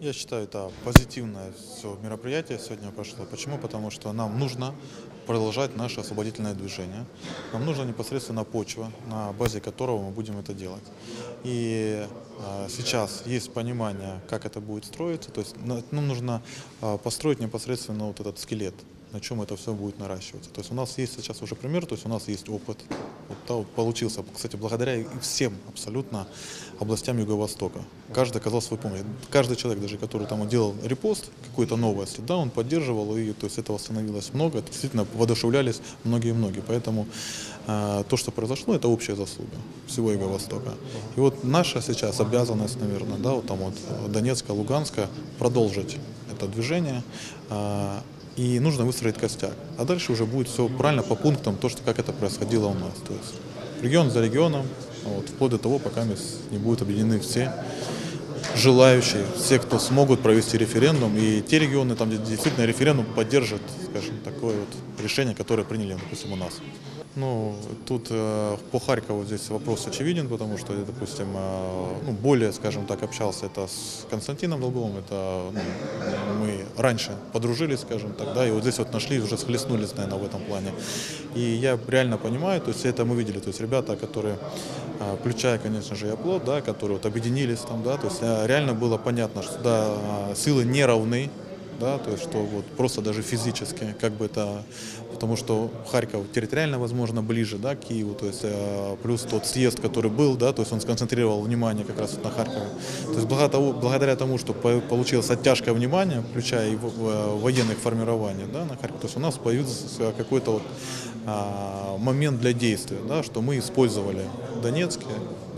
Я считаю, это позитивное все мероприятие сегодня прошло. Почему? Потому что нам нужно продолжать наше освободительное движение. Нам нужна непосредственно почва, на базе которого мы будем это делать. И сейчас есть понимание, как это будет строиться. То есть нам нужно построить непосредственно вот этот скелет, на чем это все будет наращиваться. То есть у нас есть сейчас уже пример, то есть у нас есть опыт. Вот, да, вот получился, кстати, благодаря и всем абсолютно областям Юго-Востока. Каждый оказал свою помощь. Каждый человек, даже который там делал репост какой-то новости, да, он поддерживал, и то есть этого становилось много, это действительно воодушевлялись многие-многие. Поэтому то, что произошло, это общая заслуга всего Юго-Востока. И вот наша сейчас обязанность, наверное, да, вот там вот Донецка, Луганска, продолжить это движение. И нужно выстроить костяк. А дальше уже будет все правильно по пунктам, то, что как это происходило у нас. То есть регион за регионом, вот, вплоть до того, пока не будут объединены все желающие, все, кто смогут провести референдум, и те регионы, там, где действительно референдум поддержит, скажем, такое вот решение, которое приняли, допустим, у нас. Ну, тут по Харькову здесь вопрос очевиден, потому что я, допустим, ну, более, скажем так, общался это с Константином Долговым, это ну, мы раньше подружились, скажем так, да, и вот здесь вот нашли, уже схлестнулись, наверное, в этом плане. И я реально понимаю, то есть это мы видели, то есть ребята, которые, включая, конечно же, и Оплот, да, которые вот объединились там, да, то есть реально было понятно, что да, силы не равны, да, то есть что вот просто даже физически, как бы это, потому что Харьков территориально, возможно, ближе, да, к Киеву, то есть плюс тот съезд, который был, да, то есть он сконцентрировал внимание как раз вот на Харькове. То есть благодаря тому, что получилось оттяжкое внимание, включая и военных формирований, да, на Харьков, то есть у нас появился какой-то вот момент для действия, да, что мы использовали Донецке,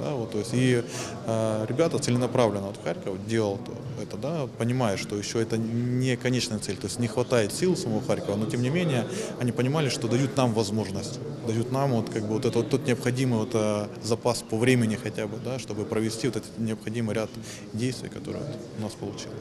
да, вот, то есть и ребята целенаправленно вот Харьков делал это, да, понимая, что еще это не конечная цель, то есть не хватает сил самого Харькова, но тем не менее они понимали, что дают нам возможность, дают нам вот как бы вот это вот тот необходимый вот запас по времени хотя бы, да, чтобы провести вот этот необходимый ряд действий, которые вот у нас получилось.